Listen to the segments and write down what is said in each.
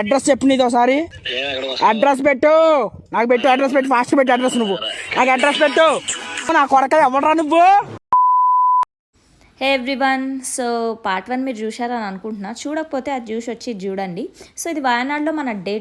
Address చెప్పు నీది ఒకసారి. అడ్రస్ పెట్టు, నాకు పెట్టు అడ్రస్ పెట్టు, ఫాస్ట్ పెట్టు అడ్రస్. నువ్వు నాకు అడ్రస్ పెట్టు. నా కొడక ఎవడరా నువ్వు? హే ఎవ్రీవన్, సో పార్ట్ 1 మీరు చూశారని అనుకుంటున్నా. చూడకపోతే అది వచ్చి చూడండి. సో ఇది వాయనాడ్లో మన డే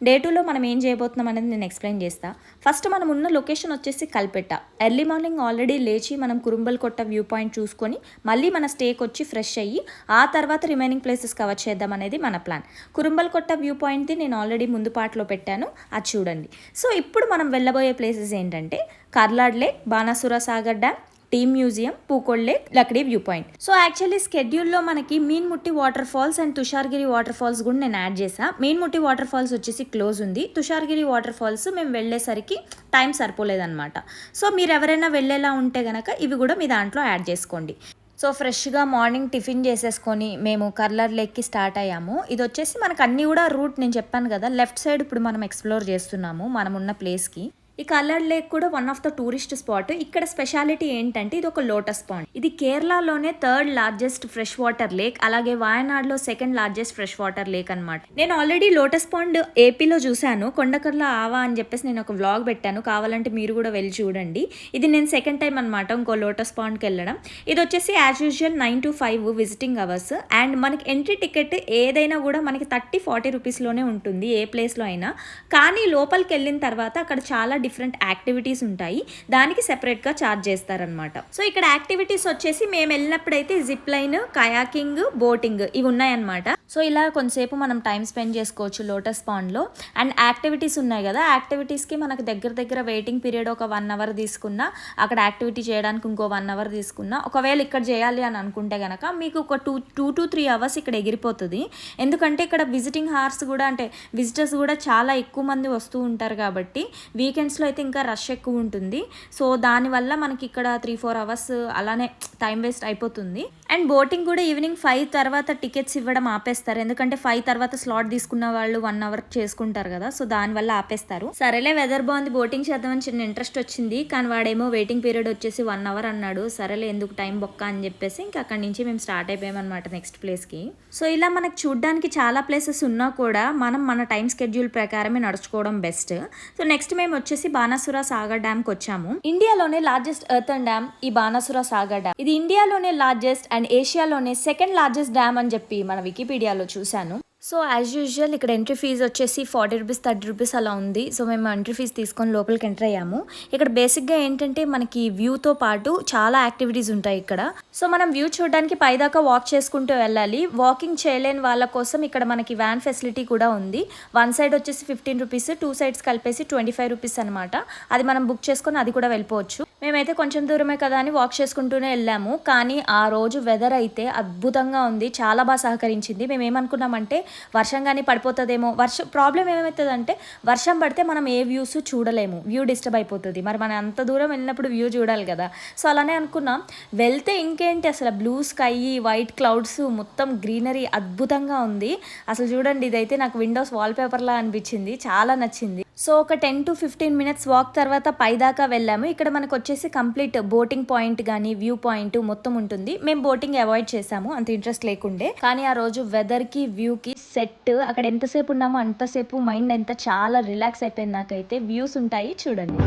2లో మనం ఏం చేయబోతున్నాం అనేది నేను ఎక్స్ప్లెయిన్ చేస్తా. ఫస్ట్ మనం ఉన్న లొకేషన్ వచ్చేసి కల్పెట్ట. ఎర్లీ మార్నింగ్ ఆల్రెడీ లేచి మనం కురుంబల్కొట్ట వ్యూ పాయింట్ చూసుకొని మళ్ళీ మన స్టేకి వచ్చి ఫ్రెష్ అయ్యి ఆ తర్వాత రిమైనింగ్ ప్లేసెస్ కవర్ చేద్దాం అనేది మన ప్లాన్. కురుంబల్కొట్ట వ్యూ పాయింట్ది నేను ఆల్రెడీ ముందు పార్ట్లో పెట్టాను, అది చూడండి. సో ఇప్పుడు మనం వెళ్ళబోయే ప్లేసెస్ ఏంటంటే Karlad lake, Banasura Sagar dam, tea museum, Pookode lake, Lakkidi view point. So actually స్కెడ్యూల్లో మనకి Meenmutty waterfalls and Thusharagiri waterfalls కూడా నేను యాడ్ చేసా. మీన్ముట్టి వాటర్ ఫాల్స్ వచ్చేసి క్లోజ్ ఉంది. తుషార్గిరి వాటర్ ఫాల్స్ మేము వెళ్ళేసరికి టైం సరిపోలేదన్నమాట. సో మీరు ఎవరైనా వెళ్ళేలా ఉంటే గనక ఇవి కూడా మీ దాంట్లో యాడ్ చేసుకోండి. సో ఫ్రెష్గా మార్నింగ్ టిఫిన్ చేసేసుకొని మేము కర్లాడ్ లేక్కి స్టార్ట్ అయ్యాము. ఇది వచ్చేసి మనకు అన్నీ కూడా రూట్ నేను చెప్పాను కదా, లెఫ్ట్ సైడ్ ఇప్పుడు మనం ఎక్స్ప్లోర్ చేస్తున్నాము మనం ఉన్న ప్లేస్కి. ఈ కర్లాడ్ లేక్ కూడా one of the tourist spot. ఇక్కడ స్పెషాలిటీ ఏంటంటే ఇది ఒక లోటస్ పాండ్. ఇది కేరళలోనే 3rd largest fresh water lake, అలాగే వాయనాడ్లో 2nd largest fresh water lake అనమాట. నేను ఆల్రెడీ లోటస్ పాండ్ ఏపీలో చూశాను, కొండకర్ల ఆవా అని చెప్పేసి నేను ఒక వ్లాగ్ పెట్టాను, కావాలంటే మీరు కూడా వెళ్ళి చూడండి. ఇది నేను సెకండ్ టైం అనమాట ఇంకో లోటస్ పాండ్కి వెళ్ళడం. ఇది వచ్చేసి as usual 9 to 5 visiting hours. And మనకి ఎంట్రీ టికెట్ ఏదైనా కూడా మనకి 30-40 రూపీస్లోనే ఉంటుంది ఏ ప్లేస్లో అయినా. కానీ లోపలికి వెళ్ళిన తర్వాత అక్కడ చాలా డిఫరెంట్ యాక్టివిటీస్ ఉంటాయి, దానికి సెపరేట్గా ఛార్జ్ చేస్తారనమాట. సో ఇక్కడ యాక్టివిటీస్ వచ్చేసి మేము వెళ్ళినప్పుడైతే జిప్ లైన్, కయాకింగ్, బోటింగ్ ఇవి ఉన్నాయన్నమాట. సో ఇలా కొంతసేపు మనం టైం స్పెండ్ చేసుకోవచ్చు లోటస్ పాండ్లో. అండ్ యాక్టివిటీస్ ఉన్నాయి కదా, యాక్టివిటీస్కి మనకు దగ్గర వెయిటింగ్ పీరియడ్ ఒక 1 hour తీసుకున్నా, అక్కడ యాక్టివిటీ చేయడానికి ఇంకో 1 hour తీసుకున్నా, ఒకవేళ ఇక్కడ చేయాలి అని అనుకుంటే కనుక మీకు ఒక 2 to 3 hours ఇక్కడ ఎగిరిపోతుంది. ఎందుకంటే ఇక్కడ విజిటింగ్ హార్స్ కూడా అంటే విజిటర్స్ కూడా చాలా ఎక్కువ మంది వస్తూ ఉంటారు కాబట్టి వీకెండ్స్లో అయితే ఇంకా రష్ ఎక్కువ ఉంటుంది. సో దానివల్ల మనకి ఇక్కడ 3-4 hours అలానే టైం వేస్ట్ అయిపోతుంది. అండ్ బోటింగ్ కూడా ఈవినింగ్ 5 తర్వాత టికెట్స్ ఇవ్వడం ఆపేస్తారు, ఎందుకంటే 5 తర్వాత స్లాట్ తీసుకున్న వాళ్ళు 1 hour చేసుకుంటారు కదా, సో దానివల్ల ఆపేస్తారు. సరేలే వెదర్ బాగుంది, బోటింగ్ చేద్దామని చిన్న ఇంట్రెస్ట్ వచ్చింది, కానీ వాడేమో వెయిటింగ్ పీరియడ్ వచ్చేసి 1 hour అన్నాడు. సరేలే ఎందుకు టైం బొక్క అని చెప్పేసి ఇంకా అక్కడి నుంచి మేము స్టార్ట్ అయిపోయామన్నమాట నెక్స్ట్ ప్లేస్కి. సో ఇలా మనకు చూడడానికి చాలా ప్లేసెస్ ఉన్నా కూడా మనం మన టైం స్కెడ్యూల్ ప్రకారమే నడుచుకోవడం బెస్ట్. సో నెక్స్ట్ మేము వచ్చేసి బాణాసుర సాగర్ డ్యామ్ కి వచ్చాము. ఇండియాలోనే లార్జెస్ట్ ఎర్తన్ డ్యామ్ ఈ బాణాసుర సాగర్ డ్యామ్. ఇది ఇండియాలోనే లార్జెస్ట్ అండ్ ఏషియాలోనే 2nd లార్జెస్ట్ డ్యామ్ అని చెప్పి మన వికీపీడియాలో చూశాను. సో యాజ్ యూజువల్ ఇక్కడ ఎంట్రీ ఫీజు వచ్చేసి 40 రూపీస్ 30 రూపీస్ అలా ఉంది. సో మేము ఎంట్రీ ఫీజు తీసుకొని లోపలికి ఎంటర్ అయ్యాము. ఇక్కడ బేసిక్గా ఏంటంటే మనకి వ్యూతో పాటు చాలా యాక్టివిటీస్ ఉంటాయి ఇక్కడ. సో మనం వ్యూ చూడడానికి పైదాకా వాక్ చేసుకుంటూ వెళ్ళాలి. వాకింగ్ చేయలేని వాళ్ళ కోసం ఇక్కడ మనకి వ్యాన్ ఫెసిలిటీ కూడా ఉంది. 1 side వచ్చేసి 15 రూపీస్, 2 sides కలిపేసి 25 రూపీస్ అనమాట. అది మనం బుక్ చేసుకొని అది కూడా వెళ్ళిపోవచ్చు. మేమైతే కొంచెం దూరమే కదా అని వాక్ చేసుకుంటూనే వెళ్ళాము. కానీ ఆ రోజు వెదర్ అయితే అద్భుతంగా ఉంది, చాలా బాగా సహకరించింది. మేము ఏమనుకున్నామంటే వర్షం కానీ పడిపోతుందేమో. ప్రాబ్లం ఏమవుతుందంటే వర్షం పడితే మనం ఏ వ్యూస్ చూడలేము, వ్యూ డిస్టర్బ్ అయిపోతుంది. మరి మనం అంత దూరం వెళ్ళినప్పుడు వ్యూ చూడాలి కదా. సో అలానే అనుకున్నాం. వెళ్తే ఇంకేంటి అసలు బ్లూ స్కై, వైట్ క్లౌడ్స్, మొత్తం గ్రీనరీ అద్భుతంగా ఉంది. అసలు చూడండి, ఇదైతే నాకు విండోస్ వాల్పేపర్లా అనిపించింది, చాలా నచ్చింది. సో ఒక 10 to 15 minutes వాక్ తర్వాత పైదాకా వెళ్ళాము. ఇక్కడ మనకు వచ్చేసి కంప్లీట్ బోటింగ్ పాయింట్ కానీ వ్యూ పాయింట్ మొత్తం ఉంటుంది. మేము బోటింగ్ అవాయిడ్ చేసాము, అంత ఇంట్రెస్ట్ లేకుండే. కానీ ఆ రోజు వెదర్కి వ్యూకి సెట్. అక్కడ ఎంతసేపు ఉన్నామో అంతసేపు మైండ్ ఎంత చాలా రిలాక్స్ అయిపోయింది. నాకైతే వ్యూస్ ఉంటాయి చూడండి.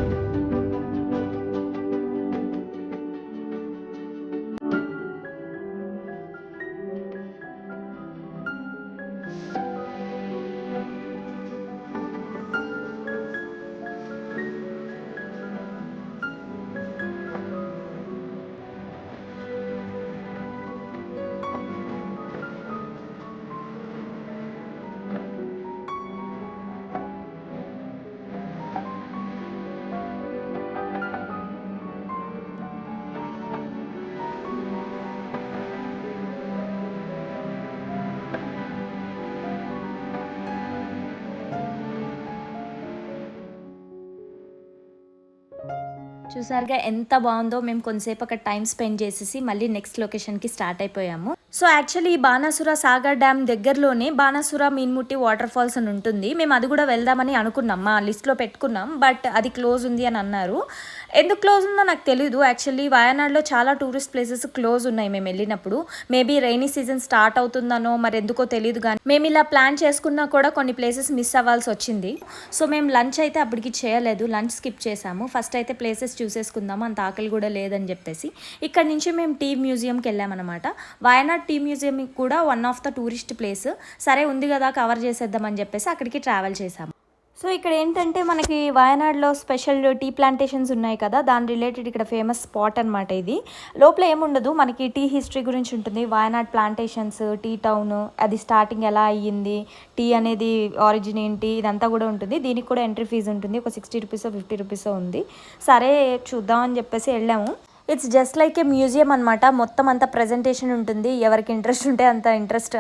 చూసారుగా ఎంత బాగుందో. మేము కొంతసేపు అక్కడ టైం స్పెండ్ చేసేసి మళ్ళీ నెక్స్ట్ లొకేషన్కి స్టార్ట్ అయిపోయాము. సో యాక్చువల్లీ ఈ బాణాసుర సాగర్ డ్యామ్ దగ్గరలోనే బాణాసుర మీన్ముట్టి వాటర్ ఫాల్స్ అని ఉంటుంది. మేము అది కూడా వెళ్దామని అనుకున్నాం, మా లిస్ట్లో పెట్టుకున్నాం. బట్ అది క్లోజ్ ఉంది అని అన్నారు. ఎందుకు క్లోజ్ ఉందో నాకు తెలియదు. యాక్చువల్లీ వయనాడులో చాలా టూరిస్ట్ ప్లేసెస్ క్లోజ్ ఉన్నాయి మేము వెళ్ళినప్పుడు. మేబీ రైనీ సీజన్ స్టార్ట్ అవుతుందనో మరి ఎందుకో తెలియదు, కానీ మేము ఇలా ప్లాన్ చేసుకున్నా కూడా కొన్ని ప్లేసెస్ మిస్ అవ్వాల్సి వచ్చింది. సో మేము లంచ్ అయితే అప్పటికి చేయలేదు, లంచ్ స్కిప్ చేసాము. ఫస్ట్ అయితే ప్లేసెస్ చూసేసుకుందాము, అంత ఆకలి కూడా లేదని చెప్పేసి ఇక్కడ నుంచి మేము టీ మ్యూజియంకి వెళ్ళామన్నమాట. వయనాడ్ టీ మ్యూజియం కూడా one of the tourist place. సరే ఉంది కదా కవర్ చేసేద్దామని చెప్పేసి అక్కడికి ట్రావెల్ చేసాము. సో ఇక్కడ ఏంటంటే మనకి వయనాడులో స్పెషల్ టీ ప్లాంటేషన్స్ ఉన్నాయి కదా, దాని రిలేటెడ్ ఇక్కడ ఫేమస్ స్పాట్ అనమాట ఇది. లోపల ఏముండదు, మనకి టీ హిస్టరీ గురించి ఉంటుంది. వయనాడ్ ప్లాంటేషన్స్, టీ టౌన్, అది స్టార్టింగ్ ఎలా అయ్యింది, టీ అనేది ఆరిజిన్ ఏంటి, ఇదంతా కూడా ఉంటుంది. దీనికి కూడా ఎంట్రీ ఫీజు ఉంటుంది, ఒక 60 రూపీసో 50 రూపీసో ఉంది. సరే చూద్దామని చెప్పేసి వెళ్ళాము. It's just like A museum అనమాట. మొత్తం అంత ప్రజెంటేషన్ ఉంటుంది, ఎవరికి ఇంట్రెస్ట్ ఉంటే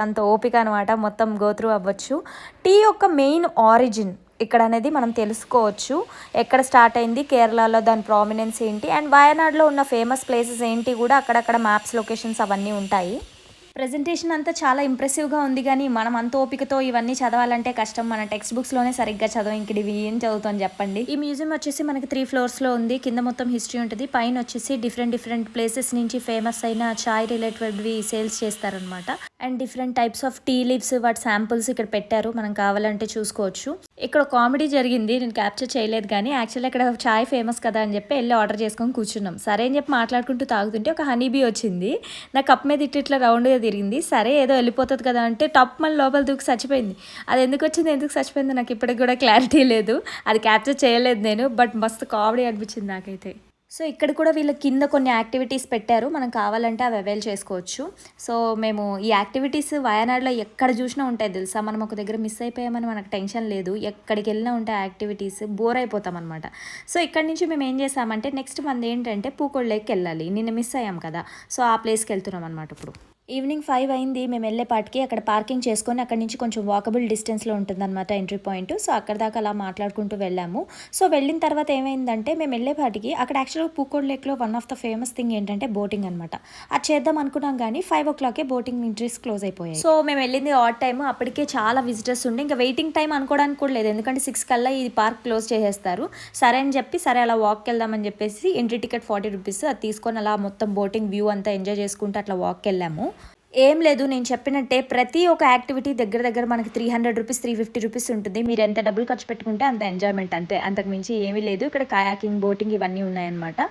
అంత ఓపిక అనమాట, మొత్తం గోత్రూ అవ్వచ్చు. టీ యొక్క మెయిన్ ఆరిజిన్ ఇక్కడ అనేది మనం తెలుసుకోవచ్చు, ఎక్కడ స్టార్ట్ అయింది, కేరళలో దాని ప్రామినెన్స్ ఏంటి, అండ్ వయనాడులో ఉన్న ఫేమస్ ప్లేసెస్ ఏంటి కూడా అక్కడక్కడ మ్యాప్స్, లొకేషన్స్ అవన్నీ ఉంటాయి. ప్రెజెంటేషన్ అంతా చాలా ఇంప్రెసివ్గా ఉంది, కానీ మనం అంత ఓపికతో ఇవన్నీ చదవాలంటే కష్టం. మన టెక్స్ట్ బుక్స్లోనే సరిగ్గా చదవం, ఇంక ఇవి ఏం చదువుతాం చెప్పండి. ఈ మ్యూజియం వచ్చేసి మనకి 3 ఫ్లోర్స్లో ఉంది. కింద మొత్తం హిస్టరీ ఉంటుంది, పైన వచ్చేసి డిఫరెంట్ ప్లేసెస్ నుంచి ఫేమస్ అయిన చాయ్ రిలేటెడ్వి సేల్స్ చేస్తారనమాట. And different types of tea leaves, వాటి శాంపుల్స్ ఇక్కడ పెట్టారు, మనం కావాలంటే చూసుకోవచ్చు. ఇక్కడ కామెడీ జరిగింది, నేను క్యాప్చర్ చేయలేదు, కానీ యాక్చువల్లీ ఇక్కడ చాయ్ ఫేమస్ కదా అని చెప్పి వెళ్ళి ఆర్డర్ చేసుకొని కూర్చున్నాం. సరే అని చెప్పి మాట్లాడుకుంటూ తాగుతుంటే ఒక హనీబీ వచ్చింది, నా కప్ మీద ఇట్లా రౌండ్గా తిరిగింది. సరే ఏదో వెళ్ళిపోతుంది కదా అంటే టప్ మళ్ళీ లోపల దూకి చచ్చిపోయింది. అది ఎందుకు చచ్చిపోయిందో నాకు ఇప్పటికి కూడా క్లారిటీ లేదు, అది క్యాప్చర్ చేయలేదు నేను, బట్ మస్తు కామెడీ అనిపించింది నాకైతే. సో ఇక్కడ కూడా వీళ్ళ కింద కొన్ని యాక్టివిటీస్ పెట్టారు, మనం కావాలంటే అవి అవైల్ చేసుకోవచ్చు. సో మేము ఈ యాక్టివిటీస్ వయనాడులో ఎక్కడ చూసినా ఉంటాయి తెలుసా, మనం ఒక దగ్గర మిస్ అయిపోయామని మనకు టెన్షన్ లేదు, ఎక్కడికి వెళ్ళినా ఉంటాయి యాక్టివిటీస్, బోర్ అయిపోతాం అనమాట. సో ఇక్కడ నుంచి మేము ఏం చేసామంటే నెక్స్ట్ మంది ఏంటంటే పూకోడ్ లేక్కి వెళ్ళాలి, నిన్న మిస్ అయ్యాం కదా, సో ఆ ప్లేస్కి వెళ్తున్నాం అనమాట. ఇప్పుడు ఈవినింగ్ 5 అయింది, మేము వెళ్ళేపాటికి అక్కడ పార్కింగ్ చేసుకొని అక్కడ నుంచి కొంచెం వాకబుల్ డిస్టెన్స్లో ఉంటుందన్నమాట ఎంట్రీ పాయింట్. సో అక్కడ దాకా అలా మాట్లాడుకుంటూ వెళ్ళాము. సో వెళ్ళిన తర్వాత ఏమైందంటే మేము వెళ్ళేపాటికి అక్కడ యాక్చువల్గా పూకోడ్ లేక్లో one of the famous thing ఏంటంటే బోటింగ్ అనమాట. అది చేద్దాం అనుకున్నాం, కానీ 5 o'clock బోటింగ్ ఎంట్రీస్ క్లోజ్ అయిపోయాయి. సో మేము వెళ్ళింది ఆడ్ టైం, అప్పటికే చాలా విజిటర్స్ ఉండి ఇంకా వెయిటింగ్ టైం అనుకోవడానికి కూడా లేదు, ఎందుకంటే 6 కల్లా ఈ పార్క్ క్లోజ్ చేసేస్తారు. సరే అని చెప్పి సరే అలా వాక్కి వెళ్దామని చెప్పేసి ఎంట్రీ టికెట్ 40 రూపీస్, అది తీసుకొని అలా మొత్తం బోటింగ్ వ్యూ అంతా ఎంజాయ్ చేసుకుంటూ అట్లా వాక్కి వెళ్ళాము. ఏం లేదు, నేను చెప్పినట్టే ప్రతి ఒక్క యాక్టివిటీ దగ్గర మనకి 300 రూపీస్ 350 రూపీస్ ఉంటుంది. మీరు ఎంత డబ్బులు ఖర్చు పెట్టుకుంటే అంత ఎంజాయ్మెంట్, అంతే, అంతకు మించి ఏమీ లేదు. ఇక్కడ కయాకింగ్, బోటింగ్ ఇవన్నీ ఉన్నాయన్నమాట.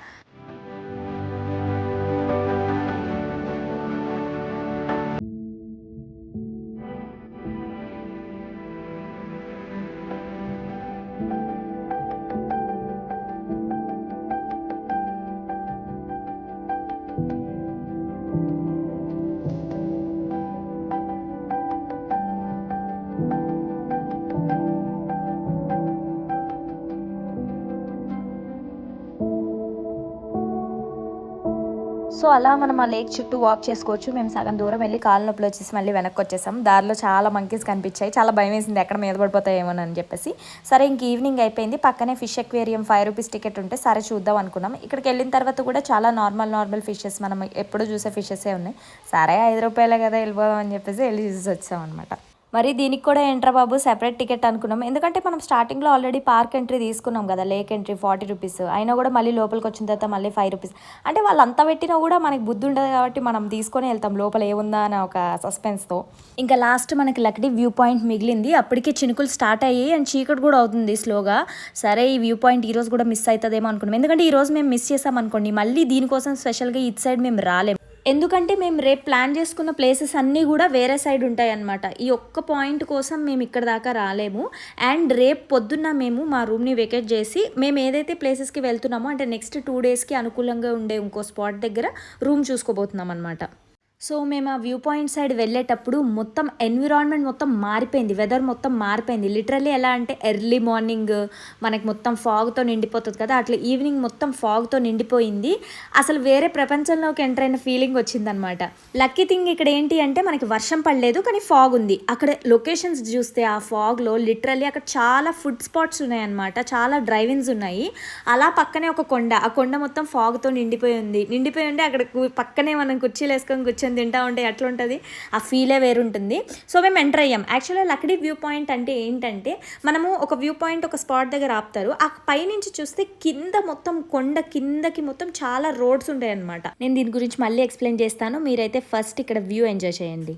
సో అలా మనం ఆ లేక్ చుట్టూ వాక్ చేసుకోవచ్చు. మేము సగం దూరం వెళ్ళి కాళ్ళ నొప్పులు వచ్చేసి మళ్ళీ వెనక్కి వచ్చేసాం. దారిలో చాలా మంకీస్ కనిపించాయి, చాలా భయం వేసింది ఎక్కడ మీద పడిపోతాయేమోనని చెప్పేసి. సరే ఇంక ఈవినింగ్ అయిపోయింది, పక్కనే ఫిష్ ఎక్వేరియం 5 రూపీస్ టికెట్ ఉంటే సరే చూద్దాం అనుకున్నాం. ఇక్కడికి వెళ్ళిన తర్వాత కూడా చాలా నార్మల్ ఫిషెస్, మనం ఎప్పుడు చూసే ఫిషెసే ఉన్నాయి. సరే 5 రూపాయలే కదా వెళ్ళిపోదాం అని చెప్పేసి వెళ్ళి చూసి వచ్చాం అనమాట. మరి దీనికి కూడా ఎంట్రా బాబు సెపరేట్ టికెట్ అనుకున్నాం, ఎందుకంటే మనం స్టార్టింగ్లో ఆల్రెడీ పార్క్ ఎంట్రీ తీసుకున్నాం కదా, లేక్ ఎంట్రీ 40 రూపీస్, అయినా కూడా మళ్ళీ లోపలికి వచ్చిన తర్వాత మళ్ళీ 5 రూపీస్. అంటే వాళ్ళు అంతా పెట్టినా కూడా మనకి బుద్ధి ఉండదు కాబట్టి మనం తీసుకొని వెళ్తాం లోపల ఏముందా అని ఒక సస్పెన్స్తో. ఇంకా లాస్ట్ మనకి లక్డీ వ్యూ పాయింట్ మిగిలింది, అప్పటికి చినుకులు స్టార్ట్ అయ్యి అండ్ చీకటి కూడా అవుతుంది స్లోగా. సరే ఈ వ్యూ పాయింట్ ఈరోజు కూడా మిస్ అవుతుందేమో అనుకున్నాం, ఎందుకంటే ఈరోజు మేము మిస్ చేసాం అనుకోండి మళ్ళీ దీనికోసం స్పెషల్గా ఇటు సైడ్ మేము రాలేము, ఎందుకంటే మేము రేపు ప్లాన్ చేసుకున్న ప్లేసెస్ అన్నీ కూడా వేరే సైడ్ ఉంటాయి అన్నమాట. ఈ ఒక్క పాయింట్ కోసం మేము ఇక్కడ దాకా రాలేము. అండ్ రేపు పొద్దున్న మేము మా రూమ్ని వెకేట్ చేసి మేము ఏదైతే ప్లేసెస్కి వెళ్తున్నామో అంటే నెక్స్ట్ 2 డేస్కి అనుకూలంగా ఉండే ఇంకో స్పాట్ దగ్గర రూమ్ చూసుకోబోతున్నాం అనమాట. సో మేము ఆ వ్యూ పాయింట్ సైడ్ వెళ్ళేటప్పుడు మొత్తం ఎన్విరాన్మెంట్ మొత్తం మారిపోయింది, వెదర్ మొత్తం మారిపోయింది. లిటరల్లీ ఎలా అంటే ఎర్లీ మార్నింగ్ మనకి మొత్తం ఫాగ్తో నిండిపోతుంది కదా, అట్లా ఈవినింగ్ మొత్తం ఫాగ్తో నిండిపోయింది. అసలు వేరే ప్రపంచంలోకి ఎంటర్ అయిన ఫీలింగ్ వచ్చిందనమాట. లక్కీ థింగ్ ఇక్కడ ఏంటి అంటే మనకి వర్షం పడలేదు, కానీ ఫాగ్ ఉంది. అక్కడ లొకేషన్స్ చూస్తే ఆ ఫాగ్లో లిటరల్లీ అక్కడ చాలా ఫుడ్ స్పాట్స్ ఉన్నాయన్నమాట, చాలా డ్రైవింగ్స్ ఉన్నాయి. అలా పక్కనే ఒక కొండ, ఆ కొండ మొత్తం ఫాగ్తో నిండిపోయి ఉండి అక్కడ పక్కనే మనం కుర్చీలు వేసుకొని కూర్చొని వేసుకొని తింటా ఉంటే ఎట్లా ఉంటుంది, ఆ ఫీలే వేరుంటుంది. సో మేము ఎంటర్ అయ్యాం. యాక్చువల్గా లక్డీ వ్యూ పాయింట్ అంటే ఏంటంటే, మనము ఒక వ్యూ పాయింట్ ఒక స్పాట్ దగ్గర ఆపుతారు, ఆ పైనుంచి చూస్తే కింద మొత్తం కొండ కిందకి మొత్తం చాలా రోడ్స్ ఉంటాయి అనమాట. నేను దీని గురించి మళ్ళీ ఎక్స్ప్లెయిన్ చేస్తాను, మీరైతే ఫస్ట్ ఇక్కడ వ్యూ ఎంజాయ్ చేయండి.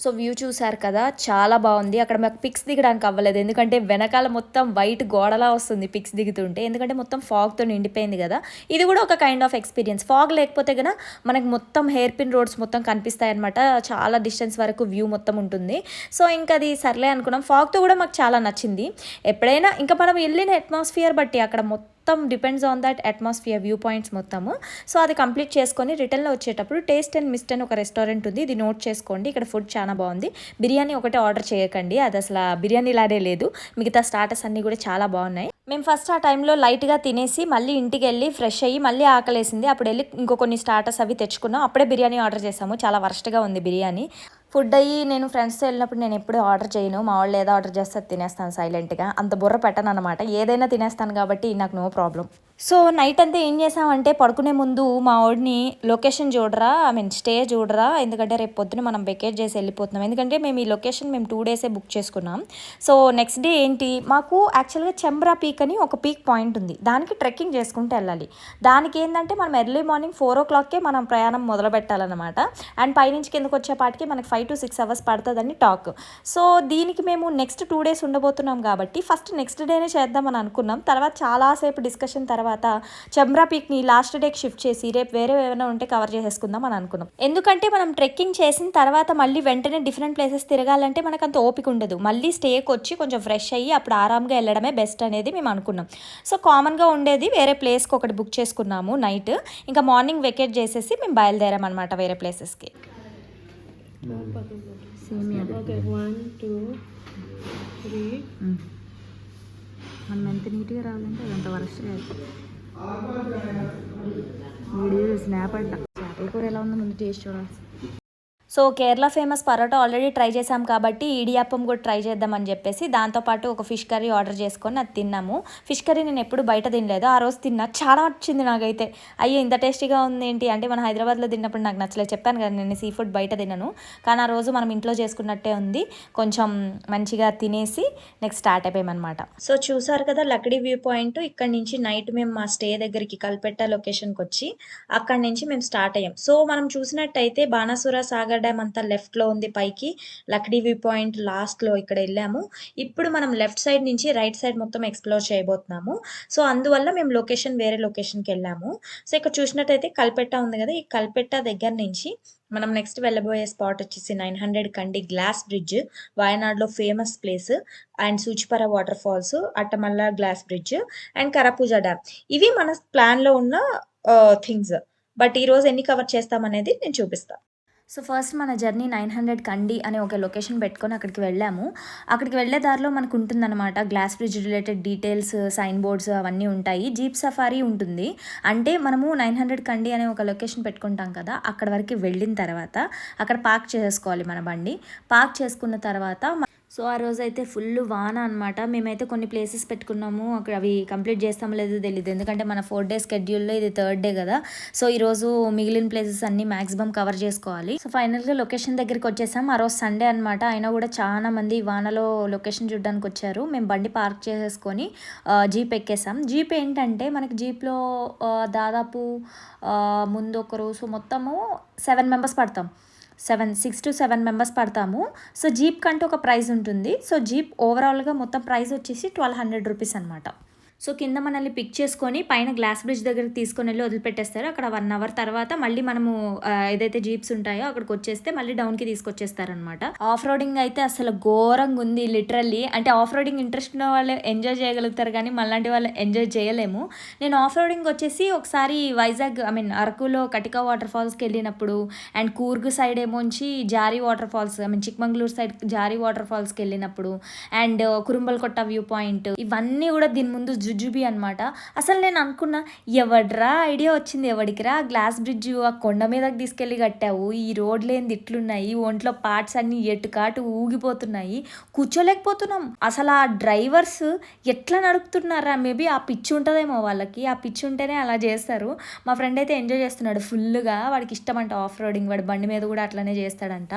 సో వ్యూ చూసారు కదా, చాలా బాగుంది. అక్కడ మాకు పిక్స్ దిగడానికి అవ్వలేదు, ఎందుకంటే వెనకాల మొత్తం వైట్ గోడలా వస్తుంది పిక్స్ దిగుతుంటే, ఎందుకంటే మొత్తం ఫాగ్తో నిండిపోయింది కదా. ఇది కూడా ఒక కైండ్ ఆఫ్ ఎక్స్పీరియన్స్. ఫాగ్ లేకపోతే కదా మనకు మొత్తం హెయిర్ పిన్ రోడ్స్ మొత్తం కనిపిస్తాయి అనమాట, చాలా డిస్టెన్స్ వరకు వ్యూ మొత్తం ఉంటుంది. సో ఇంకా అది సర్లే అనుకున్నాం. ఫాగ్తో కూడా మాకు చాలా నచ్చింది. ఎప్పుడైనా ఇంకా మనం వెళ్ళిన అట్మాస్ఫియర్ బట్టి అక్కడ మొత్తం depends on that atmosphere, view points మొత్తము. సో అది కంప్లీట్ చేసుకొని రిటర్న్లో వచ్చేటప్పుడు టేస్ట్ అండ్ మిస్ట్ అని ఒక రెస్టారెంట్ ఉంది, ఇది నోట్ చేసుకోండి. ఇక్కడ ఫుడ్ చాలా బాగుంది. బిర్యానీ ఒకటే ఆర్డర్ చేయకండి, అది అసలు బిర్యానీ లాగే లేదు. మిగతా స్టార్టర్స్ అన్నీ కూడా చాలా బాగున్నాయి. మేము ఫస్ట్ ఆ టైంలో లైట్గా తినేసి మళ్ళీ ఇంటికి వెళ్ళి ఫ్రెష్ అయ్యి మళ్ళీ ఆకలేసింది, అప్పుడు వెళ్ళి ఇంకో కొన్ని స్టార్టర్స్ అవి తెచ్చుకున్నాం. అప్పుడే బిర్యానీ ఆర్డర్ చేసాము, చాలా వరస్ట్గా ఉంది బిర్యానీ. ఫుడ్ అయ్యి నేను ఫ్రెండ్స్తో వెళ్ళినప్పుడు నేను ఎప్పుడూ ఆర్డర్ చేయను, మా వాళ్ళు ఏదో ఆర్డర్ చేస్తే తినేస్తాను సైలెంట్గా, అంత బుర్ర పెట్టను అనమాట. ఏదైనా తినేస్తాను కాబట్టి నాకు నో ప్రాబ్లం. సో నైట్ అంతా ఏం చేసామంటే, పడుకునే ముందు మా వాడిని లొకేషన్ చూడరా, స్టే చూడరా, ఎందుకంటే రేపు పొద్దున మనం వెకేట్ చేసి వెళ్ళిపోతున్నాం. ఎందుకంటే మేము ఈ లొకేషన్ 2 డేసే బుక్ చేసుకున్నాం. సో నెక్స్ట్ డే ఏంటి, మాకు యాక్చువల్గా చెంబ్రా పీక్ అని ఒక పీక్ పాయింట్ ఉంది, దానికి ట్రెక్కింగ్ చేసుకుంటూ వెళ్ళాలి. దానికి ఏంటంటే మనం ఎర్లీ మార్నింగ్ 4 o'clockకే మనం ప్రయాణం మొదలు పెట్టాలన్నమాట. అండ్ పైనుంచి కిందకు వచ్చేపాటికి మనకి 5 to 6 hours పడుతుందని టాక్. సో దీనికి మేము నెక్స్ట్ 2 days ఉండబోతున్నాం కాబట్టి ఫస్ట్ నెక్స్ట్ డేనే చేద్దామని అనుకున్నాం. తర్వాత చాలాసేపు డిస్కషన్ తర్వాత చెంబ్రా పీక్ని లాస్ట్ డేకి షిఫ్ట్ చేసి రేపు వేరే ఏమైనా ఉంటే కవర్ చేసేసుకుందాం అని అనుకున్నాం. ఎందుకంటే మనం ట్రెక్కింగ్ చేసిన తర్వాత మళ్ళీ వెంటనే డిఫరెంట్ ప్లేసెస్ తిరగాలంటే మనకు అంత ఓపిక ఉండదు. మళ్ళీ స్టేకి వచ్చి కొంచెం ఫ్రెష్ అయ్యి అప్పుడు ఆరాంగా వెళ్ళడమే బెస్ట్ అనేది మేము అనుకున్నాం. సో కామన్గా ఉండేది వేరే ప్లేస్కి ఒకటి బుక్ చేసుకున్నాము నైట్, ఇంకా మార్నింగ్ వెకేట్ చేసేసి మేము బయలుదేరాం అనమాట వేరే ప్లేసెస్కి. మనం ఎంత నీట్గా రావాలంటే అదంత వరస్ట్గా అయిపోతుంది. వీడియో స్నాప్ అంట, చేపల కూర ఎలా ఉందో ముందు టేస్ట్ చూడాలి. So Kerala famous parotta already try చేసాం కాబట్టి ఇడియాప్పం కూడా ట్రై చేద్దామని చెప్పేసి దాంతోపాటు ఒక ఫిష్ కర్రీ ఆర్డర్ చేసుకొని అది తిన్నాము. ఫిష్ కర్రీ నేను ఎప్పుడు బయట తినలేదు, ఆ రోజు తిన్నా, చాలా వచ్చింది నాకైతే. అయ్యో ఇంత టేస్టీగా ఉంది ఏంటి అంటే, మన హైదరాబాద్లో తిన్నప్పుడు నాకు నచ్చలేదు, చెప్పాను కదా నేను సీ ఫుడ్ బయట తినను, కానీ ఆ రోజు మనం ఇంట్లో చేసుకున్నట్టే ఉంది. కొంచెం మంచిగా తినేసి నెక్స్ట్ స్టార్ట్ అయిపోయామన్నమాట. సో చూసారు కదా లక్డీ వ్యూ పాయింట్. ఇక్కడ నుంచి నైట్ మేము మా స్టే దగ్గరికి కల్పెట్ట లొకేషన్కి వచ్చి అక్కడి నుంచి మేము స్టార్ట్ అయ్యాం. సో మనం చూసినట్టయితే బాణాసుర సాగర్ డ్యామ్ అంతా లెఫ్ట్లో ఉంది పైకి, లక్డీ వ్యూ పాయింట్ లాస్ట్లో ఇక్కడ వెళ్ళాము. ఇప్పుడు మనం లెఫ్ట్ సైడ్ నుంచి రైట్ సైడ్ మొత్తం ఎక్స్ప్లోర్ చేయబోతున్నాము. సో అందువల్ల మేము వేరే లొకేషన్కి వెళ్ళాము. సో ఇక్కడ చూసినట్టయితే కల్పెట్ట ఉంది కదా, ఈ కల్పెట్ట దగ్గర నుంచి మనం నెక్స్ట్ వెళ్ళబోయే స్పాట్ వచ్చేసి 900 కండి గ్లాస్ బ్రిడ్జ్, వాయనాడ్లో famous place. And Soochipara waterfalls, Attamala glass bridge and Karapuzha dam. ఇవి మన ప్లాన్లో ఉన్న థింగ్స్. బట్ ఈరోజు ఎన్ని కవర్ చేస్తామనేది నేను చూపిస్తాను. సో ఫస్ట్ మన జర్నీ 900 కండి అనే ఒక లొకేషన్ పెట్టుకొని అక్కడికి వెళ్ళాము. అక్కడికి వెళ్ళే దారిలో మనకు ఉంటుందన్నమాట glass bridge related details, sign boards అవన్నీ ఉంటాయి. జీప్ సఫారీ ఉంటుంది. అంటే మనము 900 కండి అనే ఒక లొకేషన్ పెట్టుకుంటాం కదా, అక్కడ వరకు వెళ్ళిన తర్వాత అక్కడ పార్క్ చేసుకోవాలి మన బండి. పార్క్ చేసుకున్న తర్వాత సో ఆ రోజు అయితే ఫుల్ వాన అనమాట. మేమైతే కొన్ని ప్లేసెస్ పెట్టుకున్నాము, అక్కడ అవి కంప్లీట్ చేస్తామో లేదో తెలియదు, ఎందుకంటే మన 4 day స్కెడ్యూల్లో ఇది 3rd day కదా. సో ఈరోజు మిగిలిన ప్లేసెస్ అన్నీ మ్యాక్సిమం కవర్ చేసుకోవాలి. సో ఫైనల్గా లొకేషన్ దగ్గరికి వచ్చేసాం. ఆ రోజు సండే అనమాట, అయినా కూడా చాలా మంది వానలో లొకేషన్ చూడడానికి వచ్చారు. మేము బండి పార్క్ చేసేసుకొని జీప్ ఎక్కేసాం. జీప్ ఏంటంటే మనకి జీప్లో దాదాపు ముందు ఒకరు సో మొత్తము 7 members పడతాం, 6 to 7 members పడతాము. సో జీప్ కంటే ఒక ప్రైస్ ఉంటుంది. సో జీప్ ఓవరాల్గా మొత్తం ప్రైస్ వచ్చేసి 1200 rupees అనమాట. సో కింద మనల్ని పిక్ చేసుకొని పైన గ్లాస్ బ్రిడ్జ్ దగ్గరికి తీసుకొని వెళ్ళి వదిలిపెట్టేస్తారు. అక్కడ 1 అవర్ తర్వాత మళ్ళీ మనము ఏదైతే జీప్స్ ఉంటాయో అక్కడికి వచ్చేస్తే మళ్ళీ డౌన్కి తీసుకొచ్చేస్తారనమాట. ఆఫ్ రోడింగ్ అయితే అసలు ఘోరంగా ఉంది లిటరల్లీ. అంటే ఆఫ్ రోడింగ్ ఇంట్రెస్ట్ ఉన్న వాళ్ళు ఎంజాయ్ చేయగలుగుతారు కానీ మళ్ళాంటి వాళ్ళు ఎంజాయ్ చేయలేము. నేను ఆఫ్ రోడింగ్ వచ్చేసి ఒకసారి వైజాగ్ అరకులో కటికా వాటర్ ఫాల్స్కి వెళ్ళినప్పుడు అండ్ కూర్గ్ సైడ్ ఏమోంచి జారీ వాటర్ ఫాల్స్ చిక్మంగళూరు సైడ్ జారీ వాటర్ ఫాల్స్కి వెళ్ళినప్పుడు అండ్ కురుంబల్కొట్ట వ్యూ పాయింట్ ఇవన్నీ కూడా దీని ముందు జుజుబి అనమాట. అసలు నేను అనుకున్నా ఎవడ్రా ఐడియా వచ్చింది ఎవడికిరా గ్లాస్ బ్రిడ్జ్ ఆ కొండ మీదకి తీసుకెళ్ళి కట్టావు, ఈ రోడ్లు ఏంది ఇట్లున్నాయి, ఒంట్లో పార్ట్స్ అన్నీ ఎటుకాటు ఊగిపోతున్నాయి, కూర్చోలేకపోతున్నాం. అసలు ఆ డ్రైవర్స్ ఎట్లా నడుపుతున్నారా, మేబీ ఆ పిచ్చి ఉంటుందేమో వాళ్ళకి, ఆ పిచ్చి ఉంటేనే అలా చేస్తారు. మా ఫ్రెండ్ అయితే ఎంజాయ్ చేస్తున్నాడు ఫుల్గా, వాడికి ఇష్టం అంట ఆఫ్ రోడింగ్, వాడి బండి మీద కూడా అట్లనే చేస్తాడంట.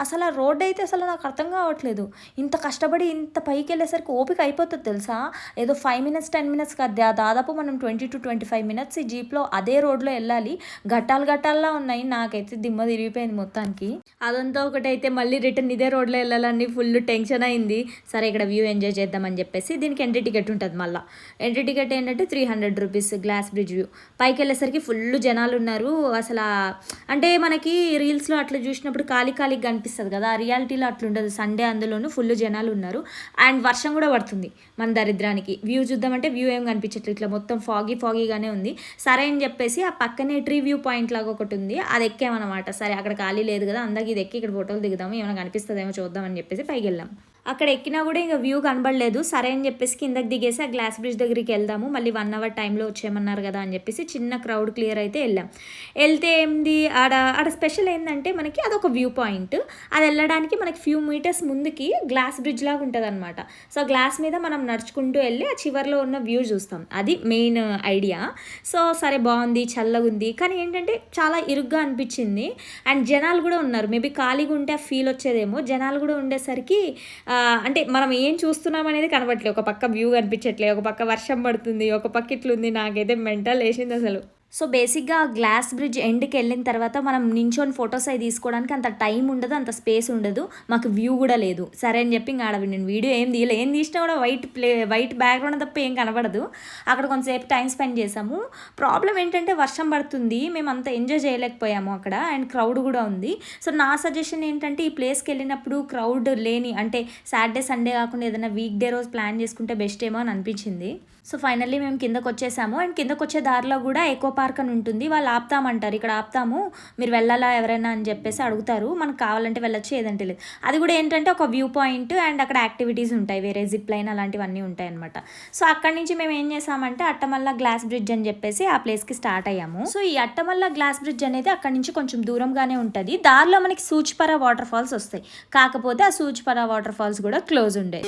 అసలు ఆ రోడ్ అయితే అసలు నాకు అర్థం కావట్లేదు, ఇంత కష్టపడి ఇంత పైకి వెళ్ళేసరికి ఓపిక అయిపోతుంది తెలుసా. ఏదో 5 minutes 10 minutes కాదు, దాదాపు మనం 20 to 25 minutes ఈ జీప్లో అదే రోడ్లో వెళ్ళాలి. గట్టాల్లా ఉన్నాయి. నాకైతే దిమ్మ తిరిగిపోయింది మొత్తానికి. అదంతా ఒకటైతే మళ్ళీ రిటర్న్ ఇదే రోడ్లో వెళ్ళాలని ఫుల్ టెన్షన్ అయింది. సరే ఇక్కడ వ్యూ ఎంజాయ్ చేద్దామని చెప్పేసి దీనికి ఎంట్రీ టికెట్ ఉంటుంది. మళ్ళీ ఎంట్రీ టికెట్ ఏంటంటే 300 rupees గ్లాస్ బ్రిడ్జ్ వ్యూ. పైకి వెళ్ళేసరికి ఫుల్ జనాలు ఉన్నారు. అసలు అంటే మనకి రీల్స్లో అట్లా చూసినప్పుడు ఖాళీగా కనిపిస్తుంది కదా, ఆ రియాలిటీలో అట్లా ఉండదు. సండే అందులోనూ ఫుల్ జనాలు ఉన్నారు అండ్ వర్షం కూడా పడుతుంది మన దరిద్రానికి. వ్యూ చూద్దామంటే వ్యూ ఏం కనిపించట్లేదు, ఇట్లా మొత్తం ఫాగీగానే ఉంది. సరే అని చెప్పేసి ఆ పక్కనే ట్రీ వ్యూ పాయింట్ లాగా ఒకటి ఉంది, అది ఎక్కామన్నమాట. సరే అక్కడ ఖాళీ లేదు కదా, అందాక ఇది ఎక్కి ఇక్కడ ఫోటోలు దిగుదాము, ఏమైనా కనిపిస్తుందేమో చూద్దామని చెప్పేసి పైకి వెళ్ళాం. అక్కడ ఎక్కినా కూడా ఇంకా వ్యూ కనబడలేదు. సరే అని చెప్పేసి కిందకి దిగేసి ఆ గ్లాస్ బ్రిడ్జ్ దగ్గరికి వెళ్దాము, మళ్ళీ 1 hour టైంలో వచ్చేయమన్నారు కదా అని చెప్పేసి చిన్న క్రౌడ్ క్లియర్ అయితే వెళ్ళాం. వెళ్తే ఏంది ఆడ స్పెషల్ ఏంటంటే మనకి అదొక వ్యూ పాయింట్, అది వెళ్ళడానికి మనకి ఫ్యూ మీటర్స్ ముందుకి గ్లాస్ బ్రిడ్జ్ లాగా ఉంటుంది అనమాట. సో గ్లాస్ మీద మనం నడుచుకుంటూ వెళ్ళి ఆ చివరిలో ఉన్న వ్యూ చూస్తాం, అది మెయిన్ ఐడియా. సో సరే బాగుంది, చల్లగా ఉంది, కానీ ఏంటంటే చాలా ఇరుగ్గా అనిపించింది అండ్ జనాలు కూడా ఉన్నారు. మేబీ ఖాళీగా ఉంటే ఆ ఫీల్ వచ్చేదేమో, జనాలు కూడా ఉండేసరికి అంటే మనం ఏం చూస్తున్నాం అనేది కనబడట్లేదు. ఒక పక్క వ్యూ కనిపించట్లేదు, ఒక పక్క వర్షం పడుతుంది, ఒక పక్క ఇట్లుంది. నాకైతే మెంటల్ వేసింది అసలు. సో బేసిక్గా గ్లాస్ బ్రిడ్జ్ ఎండ్కి వెళ్ళిన తర్వాత మనం నించొని ఫొటోస్ అవి తీసుకోవడానికి అంత టైం ఉండదు, అంత స్పేస్ ఉండదు, మాకు వ్యూ కూడా లేదు. సరే అని చెప్పి ఇంకా నేను వీడియో ఏం తీసినా కూడా వైట్ బ్యాక్గ్రౌండ్ తప్ప ఏం కనబడదు. అక్కడ కొంతసేపు టైం స్పెండ్ చేసాము. ప్రాబ్లం ఏంటంటే వర్షం పడుతుంది, మేము అంత ఎంజాయ్ చేయలేకపోయాము అక్కడ అండ్ క్రౌడ్ కూడా ఉంది. సో నా సజెషన్ ఏంటంటే ఈ ప్లేస్కి వెళ్ళినప్పుడు క్రౌడ్ లేని, అంటే సాటర్డే సండే కాకుండా ఏదైనా వీక్ డే రోజు ప్లాన్ చేసుకుంటే బెస్ట్ ఏమో అని అనిపించింది. సో ఫైనల్లీ మేము కిందకు వచ్చేసాము అండ్ కిందకు వచ్చే దారిలో కూడా ఎకో పార్క్ అని ఉంటుంది. వాళ్ళు ఆపుతామంటారు, ఇక్కడ ఆపుతాము మీరు వెళ్ళాలా ఎవరైనా అని చెప్పేసి అడుగుతారు. మనకు కావాలంటే వెళ్ళొచ్చు, ఏదంటే లేదు. అది కూడా ఏంటంటే ఒక వ్యూ పాయింట్ అండ్ అక్కడ యాక్టివిటీస్ ఉంటాయి, వేరే జిప్ లైన్ అలాంటివన్నీ ఉంటాయి అనమాట. సో అక్కడి నుంచి మేము ఏం చేసామంటే అట్టమల్ల గ్లాస్ బ్రిడ్జ్ అని చెప్పేసి ఆ ప్లేస్కి స్టార్ట్ అయ్యాము. సో ఈ అట్టమల్ల గ్లాస్ బ్రిడ్జ్ అనేది అక్కడి నుంచి కొంచెం దూరంగానే ఉంటుంది. దారిలో మనకి సూచిపర వాటర్ ఫాల్స్ వస్తాయి, కాకపోతే ఆ సూచిపర వాటర్ ఫాల్స్ కూడా క్లోజ్ ఉండే.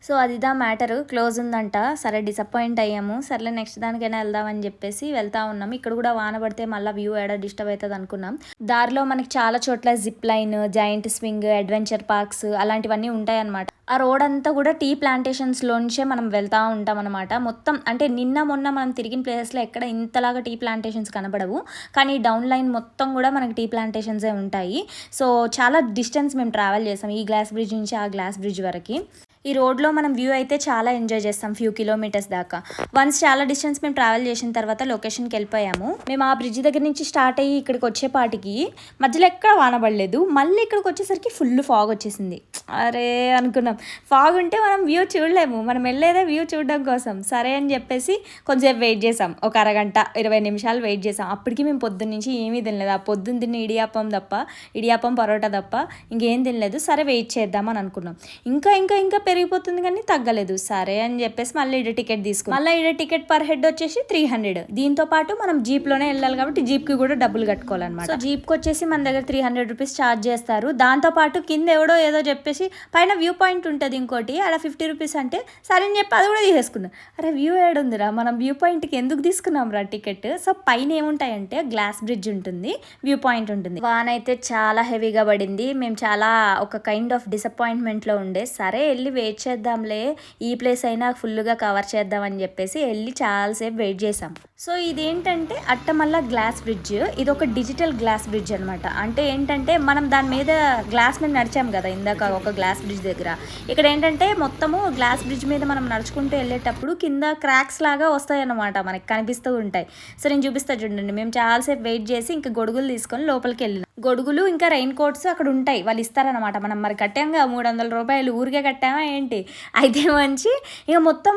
సో అదిదా మ్యాటర్, క్లోజ్ ఉందంట. సరే డిసప్పాయింట్ అయ్యాము. సర్లే నెక్స్ట్ దానికైనా వెళ్దామని చెప్పేసి వెళ్తా ఉన్నాం. ఇక్కడ కూడా వాన పడితే మళ్ళీ వ్యూ ఏడా డిస్టర్బ్ అవుతుంది అనుకున్నాం. దారిలో మనకి చాలా చోట్ల zip line, joint swing, adventure parks అలాంటివన్నీ ఉంటాయి అన్నమాట. ఆ రోడ్ అంతా కూడా టీ ప్లాంటేషన్స్లోంచే మనం వెళ్తూ ఉంటాం అనమాట. మొత్తం అంటే నిన్న మొన్న మనం తిరిగిన ప్లేసెస్లో ఎక్కడ ఇంతలాగా టీ ప్లాంటేషన్స్ కనబడవు, కానీ డౌన్ లైన్ మొత్తం కూడా మనకి టీ ప్లాంటేషన్సే ఉంటాయి. సో చాలా డిస్టెన్స్ మేము ట్రావెల్ చేసాం ఈ గ్లాస్ బ్రిడ్జ్ నుంచి ఆ గ్లాస్ బ్రిడ్జ్ వరకు. ఈ రోడ్లో మనం వ్యూ అయితే చాలా ఎంజాయ్ చేస్తాం, ఫ్యూ కిలోమీటర్స్ దాకా. వన్స్ చాలా డిస్టెన్స్ మేము ట్రావెల్ చేసిన తర్వాత లొకేషన్కి వెళ్ళిపోయాము. మేము ఆ బ్రిడ్జ్ దగ్గర నుంచి స్టార్ట్ అయ్యి ఇక్కడికి వచ్చేపాటికి మధ్యలో ఎక్కడ వానబడలేదు. మళ్ళీ ఇక్కడికి వచ్చేసరికి ఫుల్ ఫాగ్ వచ్చేసింది. అరే అనుకున్నాం, ఫాగ్ ఉంటే మనం వ్యూ చూడలేము, మనం వెళ్ళేదే వ్యూ చూడడం కోసం. సరే అని చెప్పేసి కొంచెంసేపు వెయిట్ చేసాం, ఒక అరగంట 20 నిమిషాలు వెయిట్ చేసాం. అప్పటికి మేము పొద్దున్న నుంచి ఏమీ తినలేదు, ఆ పొద్దున్న తిన్న ఇడియాపం పరోటా తప్ప ఇంకేం తినలేదు. సరే వెయిట్ చేద్దామని అనుకున్నాం. ఇంకా పెరిగిపోతుంది కానీ తగ్గలేదు. సరే అని చెప్పేసి మళ్ళీ ఈడ టికెట్ తీసుకున్నాం. మళ్ళీ ఈడ టికెట్ పర్ హెడ్ వచ్చేసి 300. దీంతో పాటు మనం జీప్లోనే వెళ్ళాలి కాబట్టి జీప్కి కూడా డబ్బులు కట్టుకోవాలన్నమాట. సో జీప్కి వచ్చేసి మన దగ్గర 300 రూపీస్ ఛార్జ్ చేస్తారు. దాంతోపాటు కింద ఏదో చెప్పేసి పైన వ్యూ పాయింట్ ఉంటుంది ఇంకోటి, అలా 50 రూపీస్ అంటే సరే అని చెప్పి అది కూడా తీసేసుకున్నాం. అరే వ్యూ ఏడుందిరా, మనం వ్యూ పాయింట్కి ఎందుకు తీసుకున్నాం రా టికెట్. సో పైన ఏముంటాయంటే గ్లాస్ బ్రిడ్జ్ ఉంటుంది, వ్యూ పాయింట్ ఉంటుంది. వాన్ అయితే చాలా హెవీగా పడింది, మేము చాలా ఒక కైండ్ ఆఫ్ డిసప్పాయింట్మెంట్లో ఉండే. సరే వెళ్ళి వెయిట్ చేద్దాంలే, ఈ ప్లేస్ అయినా ఫుల్గా కవర్ చేద్దామని చెప్పేసి వెళ్ళి చాలాసేపు వెయిట్ చేసాం. సో ఇదేంటంటే అట్టమల్ల గ్లాస్ బ్రిడ్జ్. ఇది ఒక డిజిటల్ గ్లాస్ బ్రిడ్జ్ అనమాట. అంటే ఏంటంటే మనం దాని మీద గ్లాస్ మీద నడిచాం కదా ఇందాక ఒక గ్లాస్ బ్రిడ్జ్ దగ్గర, ఇక్కడ ఏంటంటే మొత్తము గ్లాస్ బ్రిడ్జ్ మీద మనం నడుచుకుంటూ వెళ్ళేటప్పుడు కింద క్రాక్స్ లాగా వస్తాయి అన్నమాట, మనకి కనిపిస్తూ ఉంటాయి. సో నేను చూపిస్తా చూడండి. మేము చాలాసేపు వెయిట్ చేసి ఇంకా గొడుగులు తీసుకొని లోపలికి వెళ్ళినాం. గొడుగులు ఇంకా రెయిన్ కోట్స్ అక్కడ ఉంటాయి, వాళ్ళు ఇస్తారనమాట. మనం మరి కట్టాంగా 300 రూపాయలు, ఊరికే కట్టామా ఏంటి. అయితే మంచి ఇక మొత్తం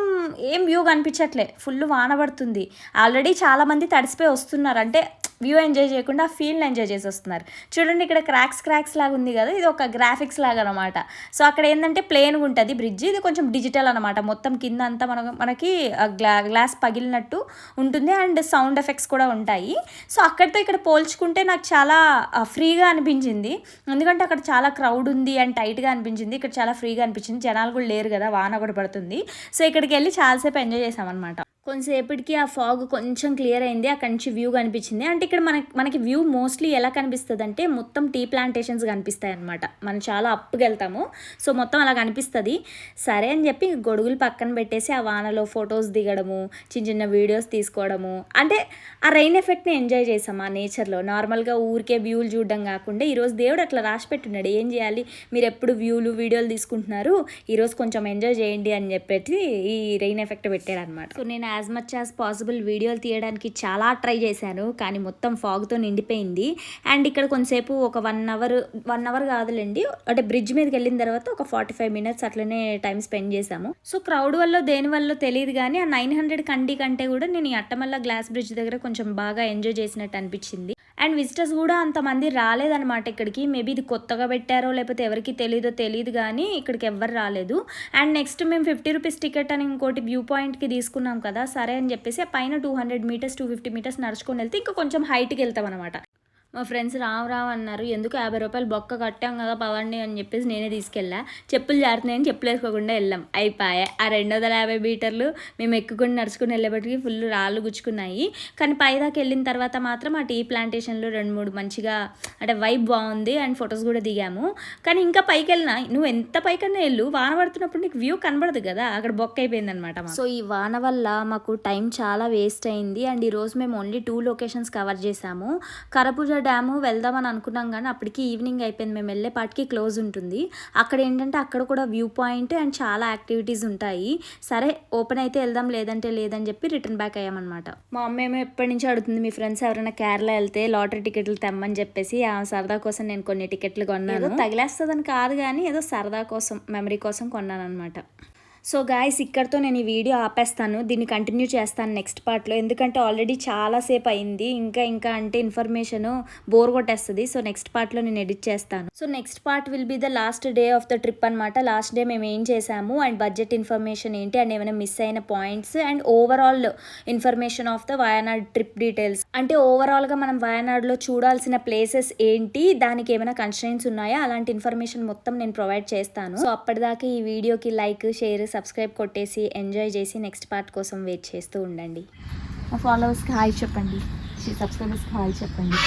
ఏం వ్యూ కనిపించట్లే, ఫుల్ వాన పడుతుంది. ఆల్రెడీ చాలామంది తడిసిపోయి వస్తున్నారు, అంటే వ్యూ ఎంజాయ్ చేయకుండా ఫీల్ని ఎంజాయ్ చేసి వస్తున్నారు. చూడండి ఇక్కడ క్రాక్స్ లాగా ఉంది కదా, ఇది ఒక గ్రాఫిక్స్ లాగా అనమాట. సో అక్కడ ఏంటంటే ప్లేన్గా ఉంటుంది బ్రిడ్జ్, ఇది కొంచెం డిజిటల్ అనమాట. మొత్తం కింద అంతా మనకి గ్లాస్ పగిలినట్టు ఉంటుంది అండ్ సౌండ్ ఎఫెక్ట్స్ కూడా ఉంటాయి. సో అక్కడితో ఇక్కడ పోల్చుకుంటే నాకు చాలా ఫ్రీగా అనిపించింది, ఎందుకంటే అక్కడ చాలా క్రౌడ్ ఉంది అండ్ టైట్గా అనిపించింది. ఇక్కడ చాలా ఫ్రీగా అనిపించింది, జనాలు కూడా లేరు కదా, వాన కూడా పడుతుంది. సో ఇక్కడికి వెళ్ళి చాలాసేపు ఎంజాయ్ చేసామన్నమాట. కొంతసేపటికి ఆ ఫాగ్ కొంచెం క్లియర్ అయింది, అక్కడి నుంచి వ్యూ కనిపించింది. అంటే ఇక్కడ మనకి వ్యూ మోస్ట్లీ ఎలా కనిపిస్తుంది అంటే మొత్తం టీ ప్లాంటేషన్స్ కనిపిస్తాయి అనమాట. మనం చాలా అప్పుకి వెళ్తాము, సో మొత్తం అలా కనిపిస్తుంది. సరే అని చెప్పి గొడుగులు పక్కన పెట్టేసి ఆ వానలో ఫొటోస్ దిగడము, చిన్న వీడియోస్ తీసుకోవడము, అంటే ఆ రెయిన్ ఎఫెక్ట్ని ఎంజాయ్ చేసాం ఆ నేచర్లో. నార్మల్గా ఊరికే వ్యూలు చూడడం కాకుండా ఈరోజు దేవుడు అట్లా రాసి పెట్టున్నాడు, ఏం చేయాలి మీరు ఎప్పుడు వీడియోలు తీసుకుంటున్నారు, ఈరోజు కొంచెం ఎంజాయ్ చేయండి అని చెప్పేసి ఈ రెయిన్ ఎఫెక్ట్ పెట్టాడు అనమాట. సో నేను యాజ్ మచ్ యాజ్ పాసిబుల్ వీడియోలు తీయడానికి చాలా ట్రై చేశాను, కానీ మొత్తం ఫాగ్తో నిండిపోయింది. అండ్ ఇక్కడ కొంతసేపు ఒక 1 అవర్ కాదులేండి, అంటే బ్రిడ్జ్ మీదకి వెళ్ళిన తర్వాత ఒక 45 మినిట్స్ అట్లనే టైం స్పెండ్ చేశాము. సో క్రౌడ్ వల్ల దేని వల్ల తెలియదు కానీ ఆ 900 కండి కంటే కూడా నేను ఈ అట్టమల్ల గ్లాస్ బ్రిడ్జ్ దగ్గర కొంచెం బాగా ఎంజాయ్ చేసినట్టు అనిపించింది. అండ్ విజిటర్స్ కూడా అంతమంది రాలేదన్నమాట ఇక్కడికి. మేబీ ఇది కొత్తగా పెట్టారో లేకపోతే ఎవరికి తెలియదు కానీ ఇక్కడికి ఎవ్వరు రాలేదు. అండ్ నెక్స్ట్ మేము 50 రూపీస్ టికెట్ అని ఇంకోటి వ్యూ పాయింట్కి తీసుకున్నాం కదా, సరే అని చెప్పేసి ఆ పైన 200 మీటర్స్ 250 మీటర్స్ నడుచుకొని వెళ్తే ఇంకా కొంచెం హైట్కి వెళ్తాం అనమాట. మా ఫ్రెండ్స్ రావు అన్నారు, ఎందుకు 50 రూపాయలు బొక్క కట్టాం కదా పదండి అని చెప్పేసి నేనే తీసుకెళ్ళా. చెప్పులు జారుతున్నాయని చెప్పులు వేసుకోకుండా వెళ్ళాం, అయిపోయా. ఆ 250 మీటర్లు మేము ఎక్కుకొని నడుచుకుని వెళ్ళేప్పటికి ఫుల్ రాళ్ళు గుచ్చుకున్నాయి. కానీ పైదాకా వెళ్ళిన తర్వాత మాత్రం ఆ టీ ప్లాంటేషన్లో 2-3 మంచిగా అంటే వైబ్ బాగుంది అండ్ ఫొటోస్ కూడా దిగాము. కానీ ఇంకా పైకి వెళ్ళినా నువ్వు ఎంత పైకన్నా వెళ్ళు, వాన పడుతున్నప్పుడు నీకు వ్యూ కనబడదు కదా, అక్కడ బొక్క అయిపోయింది అనమాట. సో ఈ వాన వల్ల మాకు టైం చాలా వేస్ట్ అయింది. అండ్ ఈరోజు మేము ఓన్లీ 2 లొకేషన్స్ కవర్ చేసాము. కరపూజ డ్యాము వెళ్దామని అనుకున్నాం కానీ అప్పటికి ఈవినింగ్ అయిపోయింది, మేము వెళ్ళేపాటికి క్లోజ్ ఉంటుంది. అక్కడ ఏంటంటే అక్కడ కూడా వ్యూ పాయింట్ అండ్ చాలా యాక్టివిటీస్ ఉంటాయి. సరే ఓపెన్ అయితే వెళ్దాం, లేదంటే లేదని చెప్పి రిటర్న్ బ్యాక్ అయ్యామన్నమాట. మా అమ్మ ఏమో ఎప్పటి నుంచి అడుగుతుంది, మీ ఫ్రెండ్స్ ఎవరైనా కేరళ వెళ్తే లాటరీ టికెట్లు తెమ్మని చెప్పేసి. ఆ సరదా కోసం నేను కొన్ని టికెట్లు కొన్నాను, తగిలేస్తుందని కాదు కానీ ఏదో సరదా కోసం మెమరీ కోసం కొన్నాను అనమాట. సో గాయస్ ఇక్కడితో నేను ఈ వీడియో ఆపేస్తాను, దీన్ని కంటిన్యూ చేస్తాను నెక్స్ట్ పార్ట్లో, ఎందుకంటే ఆల్రెడీ చాలాసేపు అయింది. ఇంకా అంటే ఇన్ఫర్మేషన్ బోర్ కొట్టేస్తుంది. సో నెక్స్ట్ పార్ట్లో నేను ఎడిట్ చేస్తాను. So next part will be the last day of the trip అనమాట. లాస్ట్ డే మేము ఏం చేసాము అండ్ బడ్జెట్ ఇన్ఫర్మేషన్ ఏంటి అండ్ ఏమైనా మిస్ అయిన points and overall information of the Wayanad trip details. అంటే ఓవరాల్గా మనం వయనాడ్లో చూడాల్సిన ప్లేసెస్ ఏంటి, దానికి ఏమైనా కన్స్ట్రెయిన్స్ ఉన్నాయా, అలాంటి ఇన్ఫర్మేషన్ మొత్తం నేను ప్రొవైడ్ చేస్తాను. సో అప్పటిదాకా ఈ వీడియోకి లైక్ షేర్ సబ్స్క్రైబ్ కొట్టేసి ఎంజాయ్ చేసి నెక్స్ట్ పార్ట్ కోసం వెయిట్ చేస్తూ ఉండండి. మా ఫాలోవర్స్కి హాయ్ చెప్పండి, సబ్స్క్రైబర్స్కి హాయ్ చెప్పండి.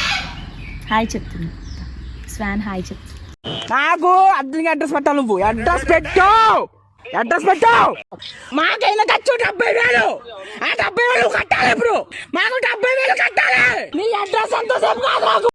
హాయ్ చెప్తుంది స్వాన్, హాయ్ చెప్తుంది. నాకు అద్దెకి అడ్రస్ పెట్టాలి, నువ్వు అడ్రస్ పెట్టు. మాకైనా ఖర్చు 70,000, ఆ 70,000 కట్టాలి. ఇప్పుడు మాకు 70,000 కట్టాలి. నీ అడ్రస్ ఎంతసేపు కాదు.